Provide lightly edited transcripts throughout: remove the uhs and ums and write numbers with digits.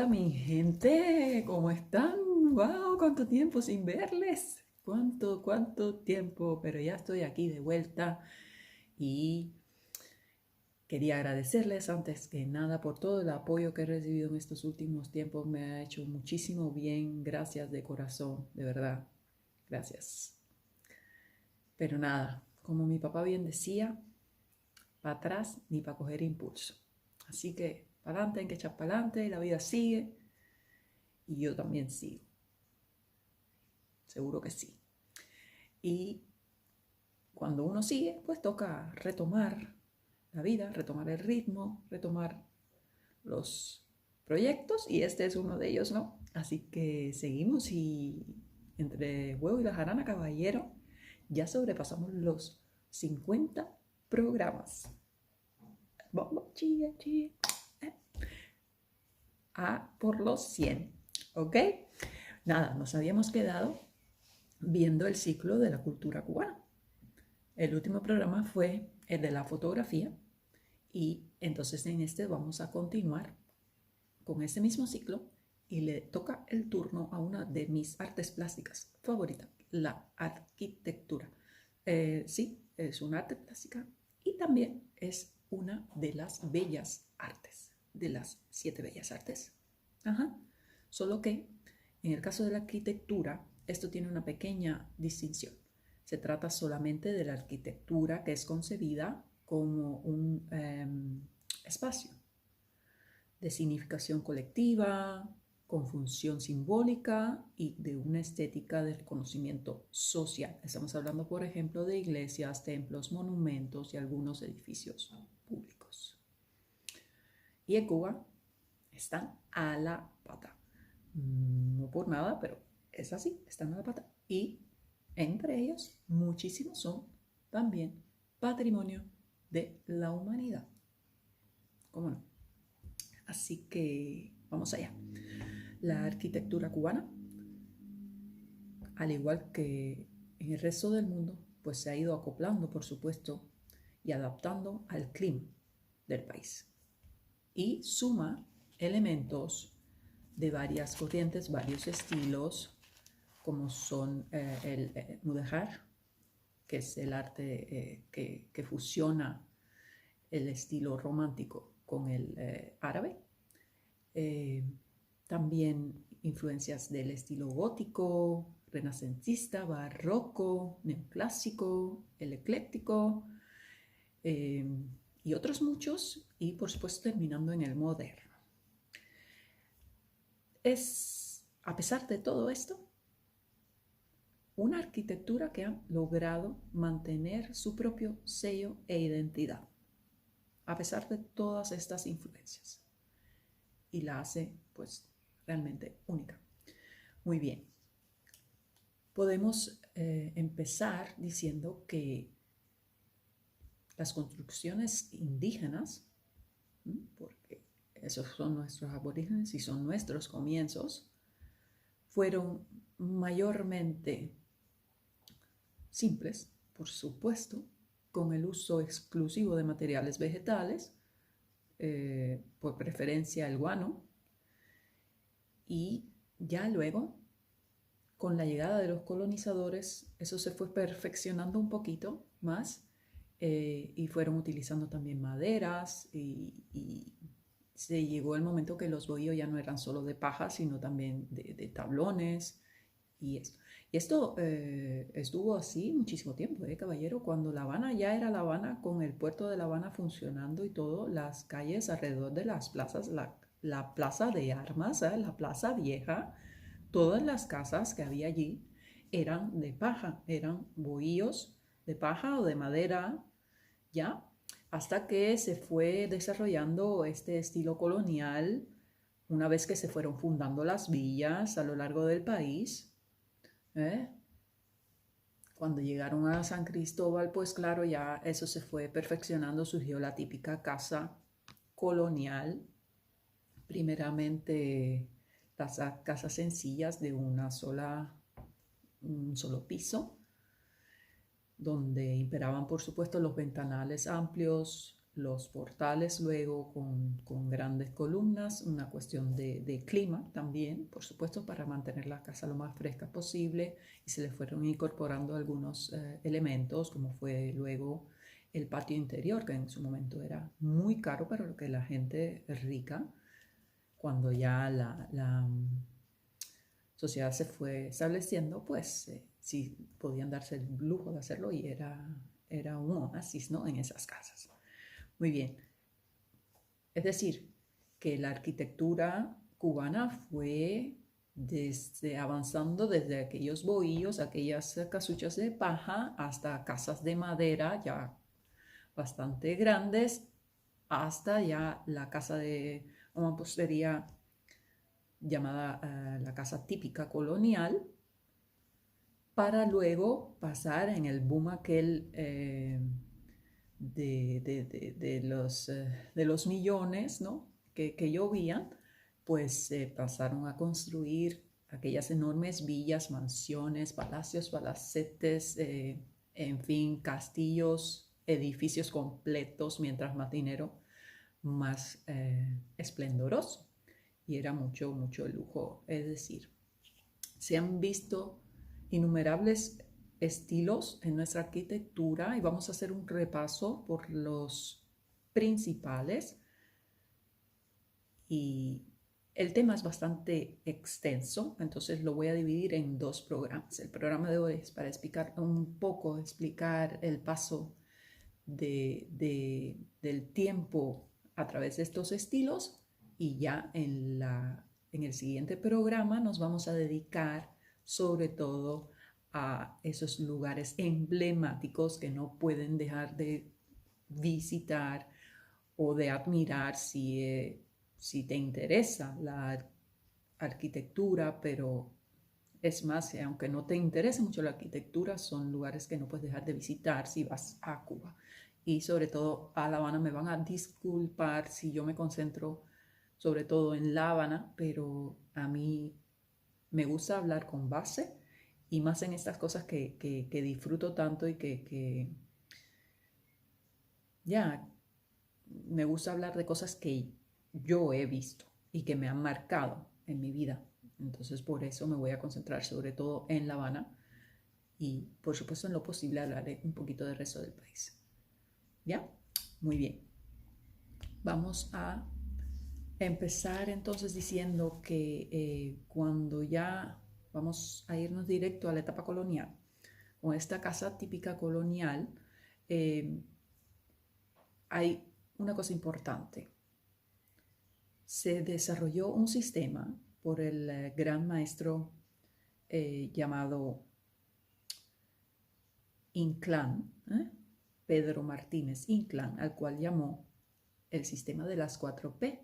Hola mi gente, ¿cómo están? ¡Wow! ¿Cuánto tiempo sin verles? ¿Cuánto tiempo? Pero ya estoy aquí de vuelta y quería agradecerles antes que nada por todo el apoyo que he recibido en estos últimos tiempos. Me ha hecho muchísimo bien. Gracias de corazón, de verdad. Gracias. Pero nada, como mi papá bien decía, para atrás ni para coger impulso. Así que para adelante, hay que echar para adelante, la vida sigue y yo también sigo. Seguro que sí. Y cuando uno sigue, pues toca retomar la vida, retomar el ritmo, retomar los proyectos y este es uno de ellos, ¿no? Así que seguimos y entre huevo y la jarana, caballero, ya sobrepasamos los 50 programas. Vamos, chille, chille. A por los 100, ¿ok? Nada, nos habíamos quedado viendo el ciclo de la cultura cubana. El último programa fue el de la fotografía y entonces en este vamos a continuar con este mismo ciclo y le toca el turno a una de mis artes plásticas favoritas, la arquitectura. Sí, es una arte plástica y también es una de las bellas artes, de las 7 bellas artes. Ajá. Solo que en el caso de la arquitectura, esto tiene una pequeña distinción. Se trata solamente de la arquitectura que es concebida como un espacio de significación colectiva, con función simbólica y de una estética de reconocimiento social. Estamos hablando, por ejemplo, de iglesias, templos, monumentos y algunos edificios públicos. Y en Cuba están a la pata. No por nada, pero es así, están a la pata. Y entre ellos, muchísimos son también patrimonio de la humanidad. ¿Cómo no? Así que vamos allá. La arquitectura cubana, al igual que en el resto del mundo, pues se ha ido acoplando, por supuesto, y adaptando al clima del país. Y suma elementos de varias corrientes, varios estilos, como son el mudéjar, que es el arte que fusiona el estilo romántico con el árabe. También influencias del estilo gótico, renacentista, barroco, neoclásico, el ecléctico y otros muchos, y por supuesto terminando en el moderno. Es, a pesar de todo esto, una arquitectura que ha logrado mantener su propio sello e identidad, a pesar de todas estas influencias, y la hace pues realmente única. Muy bien, podemos empezar diciendo que las construcciones indígenas, porque esos son nuestros aborígenes y son nuestros comienzos, fueron mayormente simples, por supuesto, con el uso exclusivo de materiales vegetales, por preferencia el guano, y ya luego, con la llegada de los colonizadores, eso se fue perfeccionando un poquito más y fueron utilizando también maderas y se llegó el momento que los bohíos ya no eran solo de paja, sino también de tablones y esto. Y esto estuvo así muchísimo tiempo, caballero. Cuando La Habana ya era La Habana, con el puerto de La Habana funcionando y todo, las calles alrededor de las plazas, la plaza de armas, la plaza vieja, todas las casas que había allí eran de paja, eran bohíos de paja o de madera, ¿ya? Hasta que se fue desarrollando este estilo colonial una vez que se fueron fundando las villas a lo largo del país. Cuando llegaron a San Cristóbal, pues claro, ya eso se fue perfeccionando, surgió la típica casa colonial, primeramente las casas sencillas de un solo piso, donde imperaban por supuesto los ventanales amplios, los portales luego con grandes columnas, una cuestión de clima también, por supuesto, para mantener la casa lo más fresca posible, y se le fueron incorporando algunos elementos, como fue luego el patio interior, que en su momento era muy caro, pero lo que la gente rica, cuando ya la sociedad se fue estableciendo, pues sí podían darse el lujo de hacerlo, y era un oasis, ¿no?, en esas casas. Muy bien. Es decir, que la arquitectura cubana fue avanzando desde aquellos bohíos, aquellas casuchas de paja, hasta casas de madera ya bastante grandes, hasta ya la casa de mampostería llamada la casa típica colonial, para luego pasar en el boom aquel de los millones, ¿no?, que llovían, pues pasaron a construir aquellas enormes villas, mansiones, palacios, palacetes, en fin, castillos, edificios completos, mientras más dinero, más esplendoroso. Y era mucho, mucho lujo. Es decir, se han visto innumerables estilos en nuestra arquitectura, y vamos a hacer un repaso por los principales. Y el tema es bastante extenso, entonces lo voy a dividir en dos programas. El programa de hoy es para explicar el paso del tiempo a través de estos estilos, y ya en el siguiente programa nos vamos a dedicar sobre todo a esos lugares emblemáticos que no pueden dejar de visitar o de admirar si te interesa la arquitectura, pero es más, aunque no te interese mucho la arquitectura, son lugares que no puedes dejar de visitar si vas a Cuba. Y sobre todo a La Habana. Me van a disculpar si yo me concentro sobre todo en La Habana, pero a mí me gusta hablar con base, y más en estas cosas que disfruto tanto, y que ya me gusta hablar de cosas que yo he visto y que me han marcado en mi vida. Entonces por eso me voy a concentrar sobre todo en La Habana, y por supuesto en lo posible hablaré un poquito del resto del país. ¿Ya? Muy bien. Vamos a empezar entonces diciendo que cuando ya vamos a irnos directo a la etapa colonial, con esta casa típica colonial, hay una cosa importante. Se desarrolló un sistema por el gran maestro llamado Inclán, Pedro Martínez Inclán, al cual llamó el sistema de las 4P,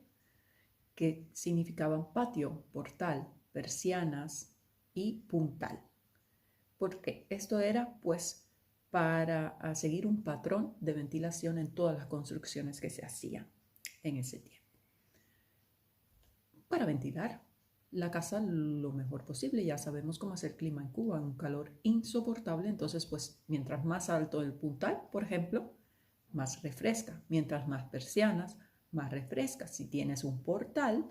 que significaban patio, portal, persianas y puntal. ¿Por qué? Esto era pues para seguir un patrón de ventilación en todas las construcciones que se hacían en ese tiempo, para ventilar la casa lo mejor posible. Ya sabemos cómo es el clima en Cuba, un calor insoportable. Entonces, pues mientras más alto el puntal, por ejemplo, más refresca. Mientras más persianas, más refresca. Si tienes un portal,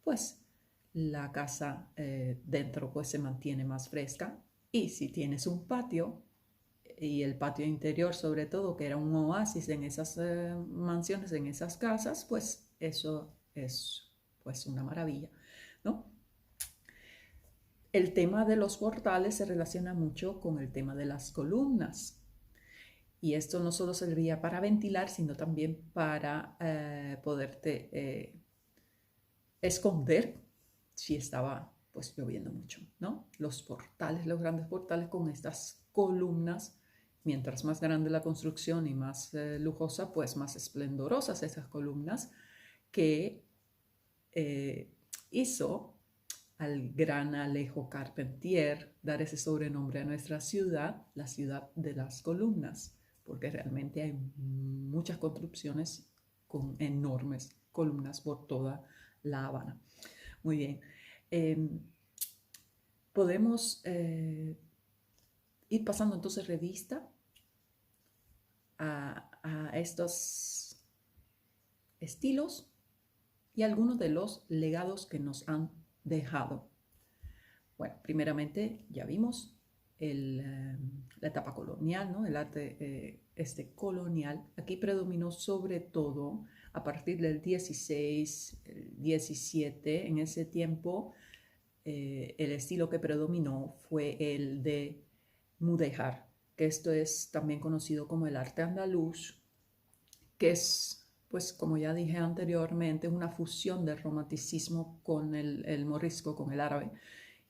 pues la casa dentro pues se mantiene más fresca. Y si tienes un patio, y el patio interior sobre todo, que era un oasis en esas mansiones, en esas casas, pues eso es pues una maravilla, ¿no? El tema de los portales se relaciona mucho con el tema de las columnas. Y esto no solo servía para ventilar, sino también para poderte esconder si estaba pues lloviendo mucho, ¿no? Los portales, los grandes portales con estas columnas, mientras más grande la construcción y más lujosa, pues más esplendorosas esas columnas, que hizo al gran Alejo Carpentier dar ese sobrenombre a nuestra ciudad, la ciudad de las columnas, porque realmente hay muchas construcciones con enormes columnas por toda La Habana. Muy bien. Podemos ir pasando entonces revista a estos estilos y algunos de los legados que nos han dejado. Bueno, primeramente ya vimos la etapa colonial, ¿no? El arte colonial. Aquí predominó sobre todo a partir del 16, el 17. En ese tiempo el estilo que predominó fue el de mudéjar, que esto es también conocido como el arte andaluz, que es, pues como ya dije anteriormente, una fusión del romanticismo con el morisco, con el árabe,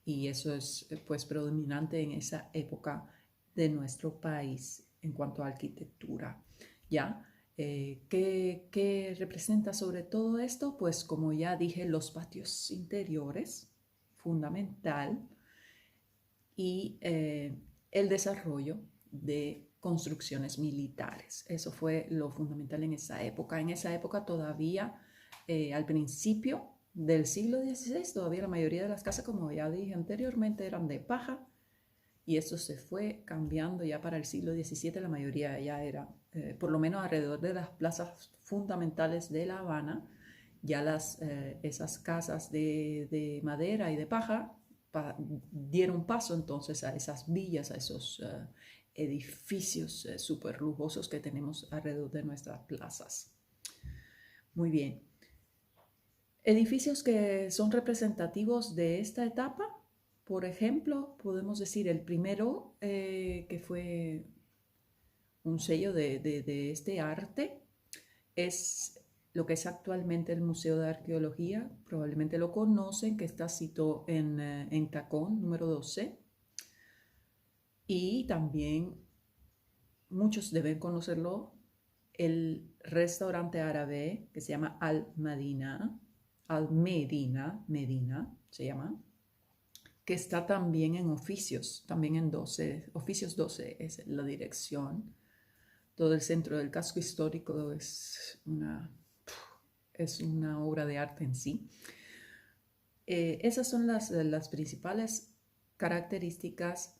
y eso es pues predominante en esa época de nuestro país en cuanto a arquitectura. ¿Ya? ¿Qué representa sobre todo esto? Pues como ya dije, los patios interiores, fundamental, y el desarrollo de construcciones militares. Eso fue lo fundamental en esa época. En esa época todavía, al principio del siglo XVI, todavía la mayoría de las casas, como ya dije anteriormente, eran de paja, y eso se fue cambiando ya para el siglo XVII. La mayoría ya era, por lo menos alrededor de las plazas fundamentales de La Habana, ya esas casas de madera y de paja dieron paso entonces a esas villas, a esos edificios súper lujosos que tenemos alrededor de nuestras plazas. Muy bien. Edificios que son representativos de esta etapa, por ejemplo, podemos decir el primero que fue un sello de este arte, es lo que es actualmente el Museo de Arqueología. Probablemente lo conocen, que está situado en Tacón, número 12. Y también muchos deben conocerlo, el restaurante árabe que se llama Al-Medina Medina se llama, que está también en Oficios, también en 12, Oficios 12 es la dirección. Todo el centro del casco histórico es una obra de arte en sí. Esas son las principales características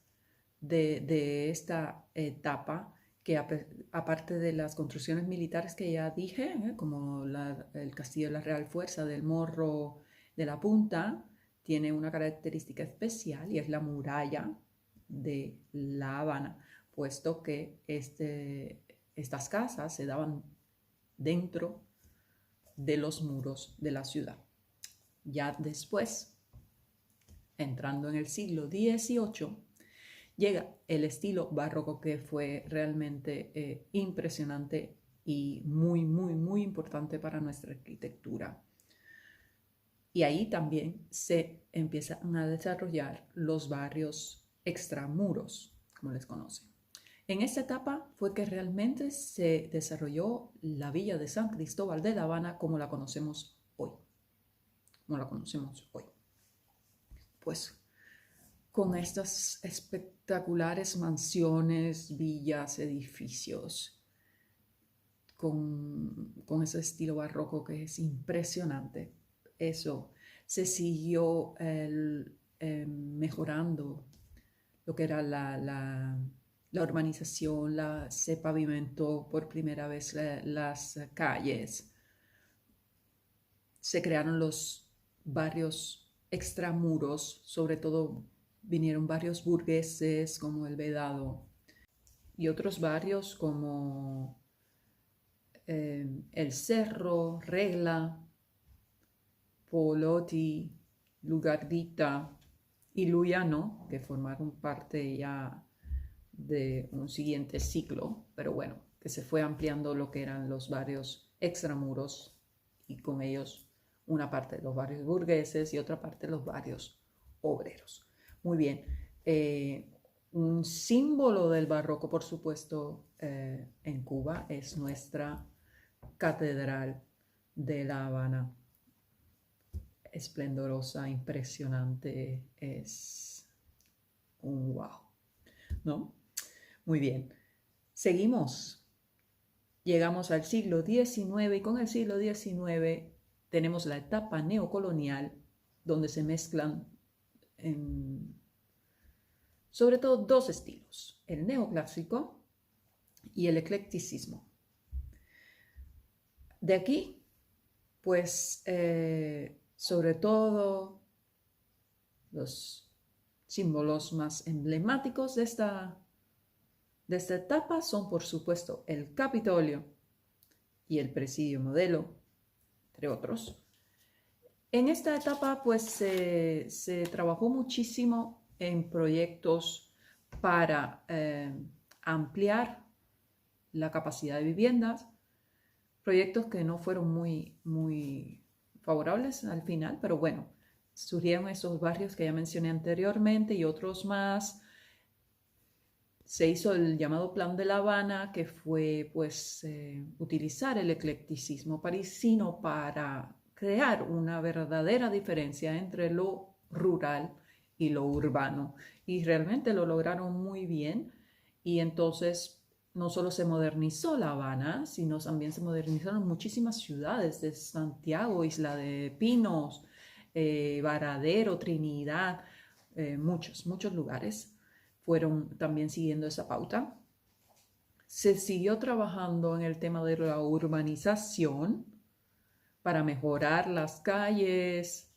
de esta etapa, que aparte de las construcciones militares que ya dije, como el Castillo de la Real Fuerza del Morro de la Punta, tiene una característica especial y es la muralla de La Habana, puesto que estas casas se daban dentro de los muros de la ciudad. Ya después, entrando en el siglo XVIII, llega el estilo barroco, que fue realmente impresionante y muy, muy, muy importante para nuestra arquitectura. Y ahí también se empiezan a desarrollar los barrios extramuros, como les conocen. En esta etapa fue que realmente se desarrolló la villa de San Cristóbal de La Habana como la conocemos hoy. Pues con estas espectaculares mansiones, villas, edificios, con ese estilo barroco que es impresionante. Eso se siguió mejorando lo que era la urbanización, se pavimentó por primera vez las calles, se crearon los barrios extramuros, sobre todo vinieron barrios burgueses como El Vedado y otros barrios como El Cerro, Regla, Poloti, Lugardita y Luyano, que formaron parte ya de un siguiente ciclo, pero bueno, que se fue ampliando lo que eran los barrios extramuros y con ellos una parte de los barrios burgueses y otra parte de los barrios obreros. Muy bien, un símbolo del barroco, por supuesto, en Cuba es nuestra Catedral de La Habana. Esplendorosa, impresionante, es un wow, ¿no? Muy bien, seguimos. Llegamos al siglo XIX y con el siglo XIX tenemos la etapa neocolonial, donde se mezclan sobre todo dos estilos, el neoclásico y el eclecticismo. De aquí pues sobre todo los símbolos más emblemáticos de esta etapa son, por supuesto, el Capitolio y el Presidio Modelo, entre otros. En esta etapa, pues, se trabajó muchísimo en proyectos para ampliar la capacidad de viviendas, proyectos que no fueron muy favorables al final, pero bueno, surgieron esos barrios que ya mencioné anteriormente y otros más. Se hizo el llamado Plan de La Habana, que fue pues utilizar el eclecticismo parisino para crear una verdadera diferencia entre lo rural y lo urbano. Y realmente lo lograron muy bien. Y entonces no solo se modernizó La Habana, sino también se modernizaron muchísimas ciudades de Santiago, Isla de Pinos, Varadero, Trinidad, muchos lugares fueron también siguiendo esa pauta. Se siguió trabajando en el tema de la urbanización para mejorar las calles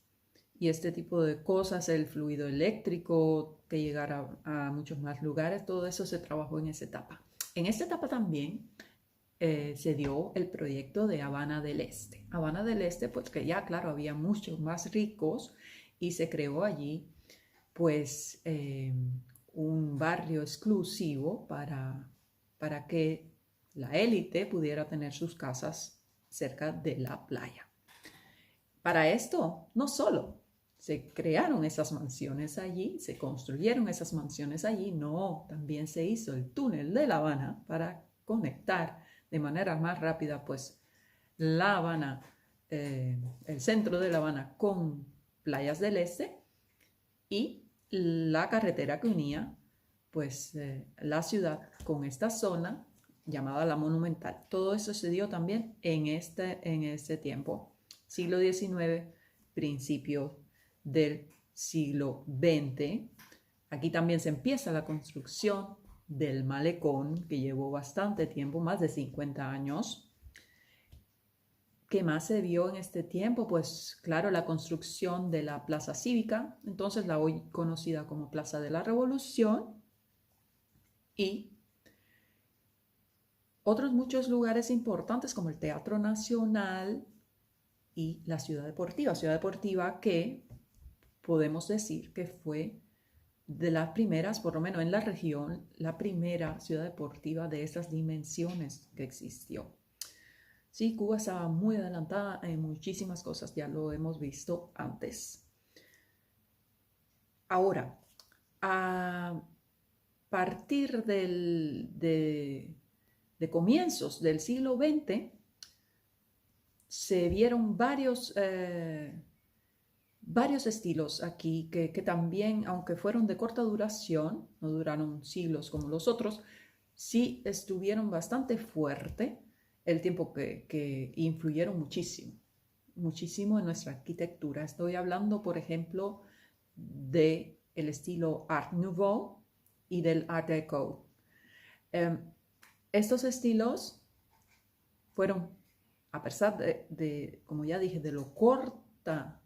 y este tipo de cosas, el fluido eléctrico que llegara a muchos más lugares, todo eso se trabajó en esa etapa. En esta etapa también se dio el proyecto de Habana del Este. Habana del Este, pues que ya, claro, había muchos más ricos y se creó allí, pues, un barrio exclusivo para que la élite pudiera tener sus casas cerca de la playa. Para esto, no solo se crearon esas mansiones allí, se construyeron esas mansiones allí, no, también se hizo el túnel de La Habana para conectar de manera más rápida, pues, La Habana, el centro de La Habana con Playas del Este y la carretera que unía pues la ciudad con esta zona llamada la Monumental. Todo eso se dio también en este tiempo, siglo XIX, principio del siglo XX. Aquí también se empieza la construcción del malecón, que llevó bastante tiempo, más de 50 años. ¿Qué más se vio en este tiempo? Pues claro, la construcción de la Plaza Cívica, entonces la hoy conocida como Plaza de la Revolución, y otros muchos lugares importantes como el Teatro Nacional y la Ciudad Deportiva que podemos decir que fue de las primeras, por lo menos en la región, la primera ciudad deportiva de esas dimensiones que existió. Sí, Cuba estaba muy adelantada en muchísimas cosas, ya lo hemos visto antes. Ahora, a partir de comienzos del siglo XX, se vieron varios estilos aquí que también, aunque fueron de corta duración, no duraron siglos como los otros, sí estuvieron bastante fuerte el tiempo que influyeron muchísimo en nuestra arquitectura. Estoy hablando, por ejemplo, del estilo Art Nouveau y del Art Deco. Estos estilos fueron, a pesar de, como ya dije, de lo corta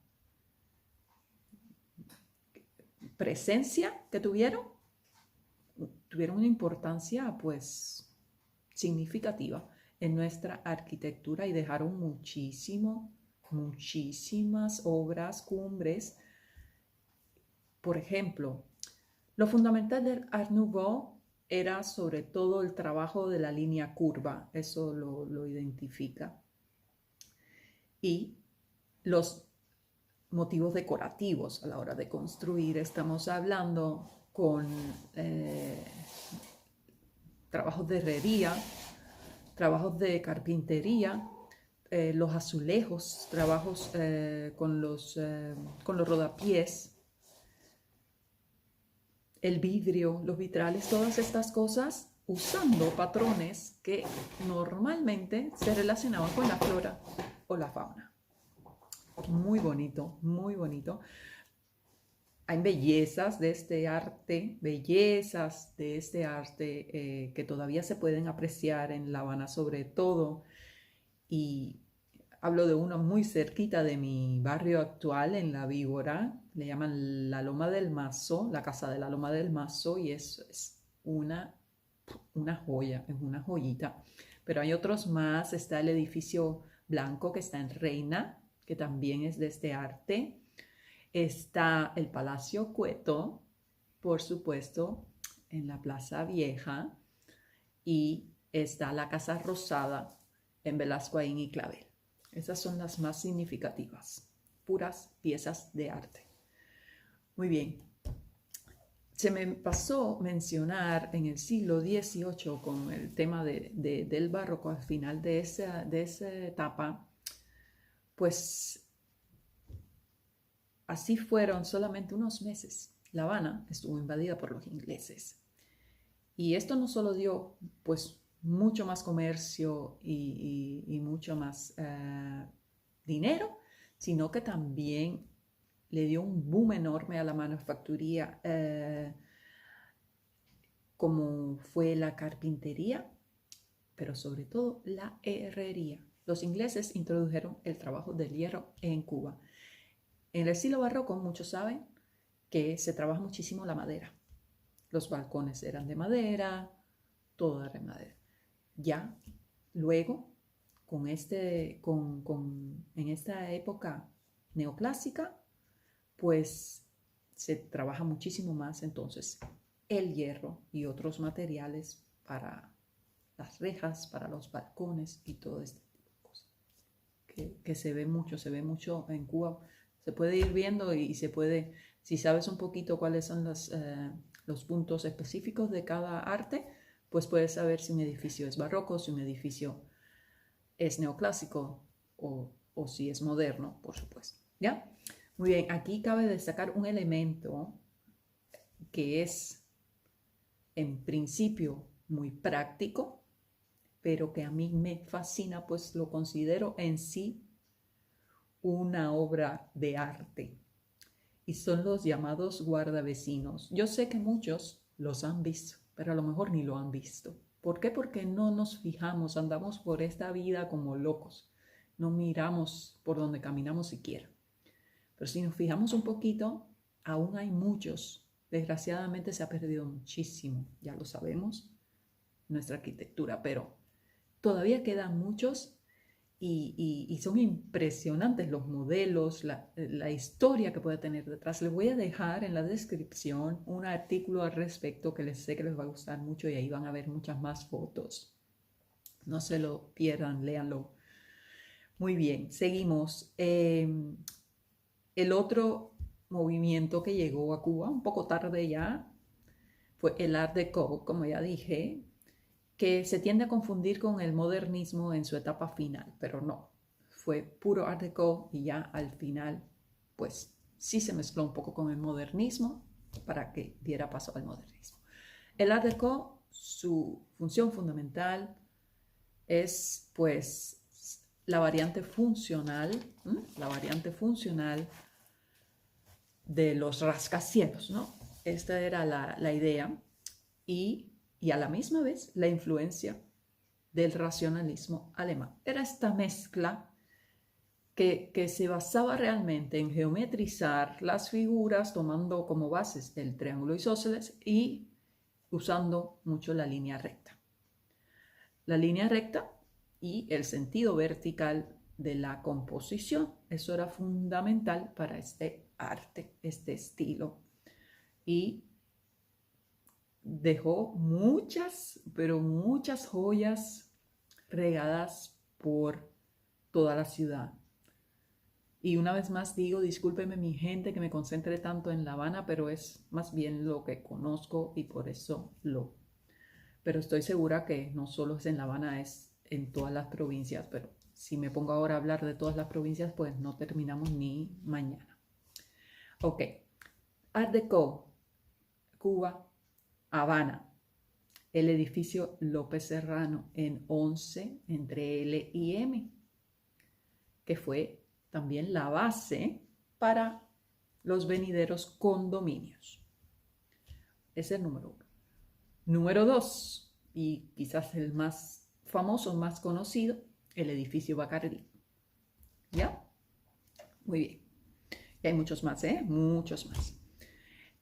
presencia que tuvieron una importancia pues significativa en nuestra arquitectura y dejaron muchísimas obras cumbres. Por ejemplo, lo fundamental del Art Nouveau era sobre todo el trabajo de la línea curva, eso lo identifica, y los motivos decorativos a la hora de construir. Estamos hablando con trabajos de herrería, trabajos de carpintería, los azulejos, trabajos con los rodapiés, el vidrio, los vitrales, todas estas cosas usando patrones que normalmente se relacionaban con la flora o la fauna. Muy bonito, muy bonito. Hay bellezas de este arte, que todavía se pueden apreciar en La Habana sobre todo, y Hablo de uno muy cerquita de mi barrio actual, en La Víbora. Le llaman la Loma del Mazo, la Casa de la Loma del Mazo, y es una joya, es una joyita. Pero hay otros más. Está el edificio blanco que está en Reina, que también es de este arte. Está el Palacio Cueto, por supuesto, en la Plaza Vieja. Y está la Casa Rosada en Velasco Aín y Clavel. Esas son las más significativas, puras piezas de arte. Muy bien. Se me pasó mencionar en el siglo XVIII, con el tema del barroco, al final de esa etapa, pues así fueron solamente unos meses. La Habana estuvo invadida por los ingleses. Y esto no solo dio pues mucho más comercio y mucho más dinero, sino que también le dio un boom enorme a la manufactura, como fue la carpintería, pero sobre todo la herrería. Los ingleses introdujeron el trabajo del hierro en Cuba. En el estilo barroco, muchos saben que se trabaja muchísimo la madera. Los balcones eran de madera, todo era de madera. Ya luego, en esta época neoclásica, pues se trabaja muchísimo más entonces el hierro y otros materiales para las rejas, para los balcones y todo este tipo de cosas. Que se ve mucho en Cuba. Se puede ir viendo y se puede, si sabes un poquito cuáles son los puntos específicos de cada arte, pues puedes saber si un edificio es barroco, si un edificio es neoclásico o si es moderno, por supuesto. ¿Ya? Muy bien, aquí cabe destacar un elemento que es en principio muy práctico, pero que a mí me fascina, pues lo considero en sí una obra de arte. Y son los llamados guardavecinos. Yo sé que muchos los han visto, pero a lo mejor ni lo han visto. ¿Por qué? Porque no nos fijamos, andamos por esta vida como locos. No miramos por donde caminamos siquiera. Pero si nos fijamos un poquito, aún hay muchos. Desgraciadamente se ha perdido muchísimo, ya lo sabemos, nuestra arquitectura, pero todavía quedan muchos y son impresionantes los modelos, la historia que puede tener detrás. Les voy a dejar en la descripción un artículo al respecto que sé que les va a gustar mucho, y ahí van a ver muchas más fotos. No se lo pierdan, léanlo. Muy bien, seguimos. El otro movimiento que llegó a Cuba un poco tarde ya fue el Art Deco, como ya dije, que se tiende a confundir con el modernismo en su etapa final, pero no, fue puro Art Deco, y ya al final pues sí se mezcló un poco con el modernismo para que diera paso al modernismo. El Art Deco, su función fundamental es pues la variante funcional de los rascacielos, ¿no? Esta era la idea, y a la misma vez la influencia del racionalismo alemán. Era esta mezcla que se basaba realmente en geometrizar las figuras, tomando como bases el triángulo isósceles y usando mucho la línea recta. La línea recta y el sentido vertical de la composición. Eso era fundamental para este arte, este estilo. Y dejó muchas, pero muchas joyas regadas por toda la ciudad. Y una vez más digo, discúlpeme mi gente que me concentre tanto en La Habana, pero es más bien lo que conozco y por eso Pero estoy segura que no solo es en La Habana, es en todas las provincias, pero si me pongo ahora a hablar de todas las provincias, pues no terminamos ni mañana. Ok, Art Deco, Cuba, Habana, el edificio López Serrano en 11 entre L y M, que fue también la base para los venideros condominios. Ese es el número 1. Número 2, y quizás el más famoso, más conocido, el edificio Bacardí. ¿Ya? Muy bien. Y hay muchos más, ¿eh? Muchos más.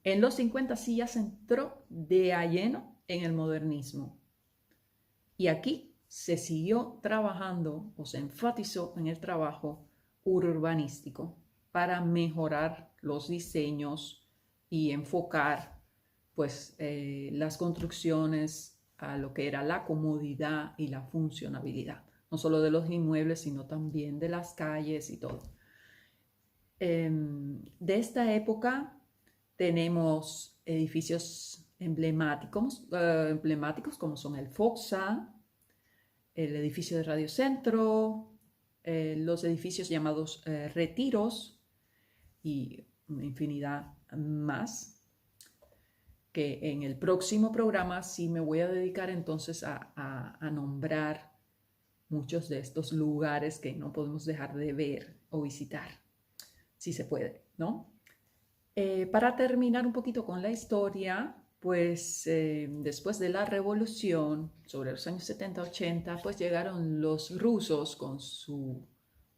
En los 50 sí ya se entró de a lleno en el modernismo. Y aquí se siguió trabajando o se enfatizó en el trabajo urbanístico para mejorar los diseños y enfocar pues las construcciones a lo que era la comodidad y la funcionabilidad, no solo de los inmuebles, sino también de las calles y todo. De esta época tenemos edificios emblemáticos como son el Foxa, el edificio de Radio Centro, los edificios llamados Retiros y una infinidad más, que en el próximo programa sí me voy a dedicar entonces a nombrar muchos de estos lugares que no podemos dejar de ver o visitar, si se puede, ¿no? Para terminar un poquito con la historia, pues después de la revolución, sobre los años 70-80, pues llegaron los rusos con su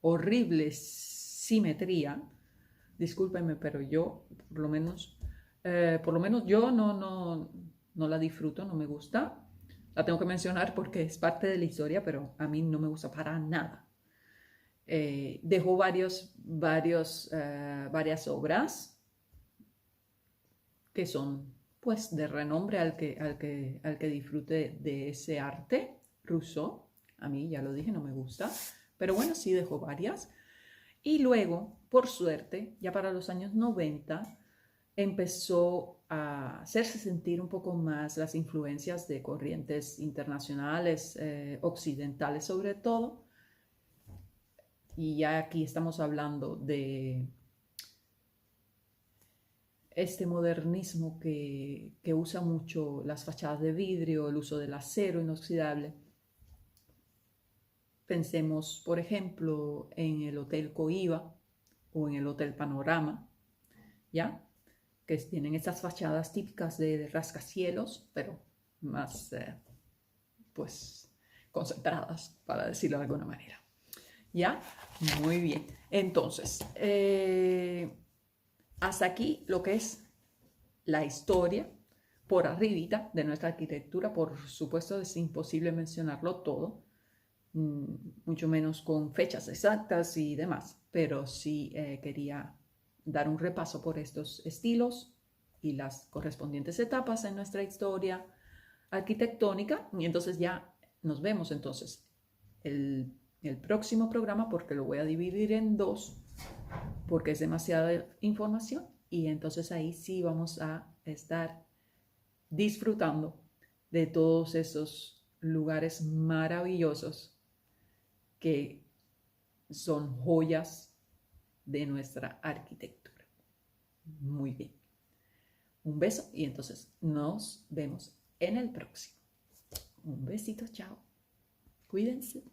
horrible simetría. Discúlpenme, pero yo, por lo menos yo no la disfruto, no me gusta. La tengo que mencionar porque es parte de la historia, pero a mí no me gusta para nada. Dejó varias obras que son pues de renombre al que disfrute de ese arte ruso. A mí, ya lo dije, no me gusta, pero bueno, sí dejó varias. Y luego, por suerte, ya para los años 90, empezó a hacerse sentir un poco más las influencias de corrientes internacionales, occidentales sobre todo. Y ya aquí estamos hablando de este modernismo que usa mucho las fachadas de vidrio, el uso del acero inoxidable. Pensemos, por ejemplo, en el Hotel Coiba o en el Hotel Panorama, ¿ya? Que tienen estas fachadas típicas de rascacielos, pero más, pues, concentradas, para decirlo de alguna manera. ¿Ya? Muy bien. Entonces, hasta aquí lo que es la historia por arribita de nuestra arquitectura. Por supuesto, es imposible mencionarlo todo, mucho menos con fechas exactas y demás, pero sí quería dar un repaso por estos estilos y las correspondientes etapas en nuestra historia arquitectónica. Y entonces ya nos vemos entonces el próximo programa, porque lo voy a dividir en dos, porque es demasiada información, y entonces ahí sí vamos a estar disfrutando de todos esos lugares maravillosos que son joyas de nuestra arquitectura. Muy bien. Un beso y entonces nos vemos en el próximo. Un besito, chao. Cuídense.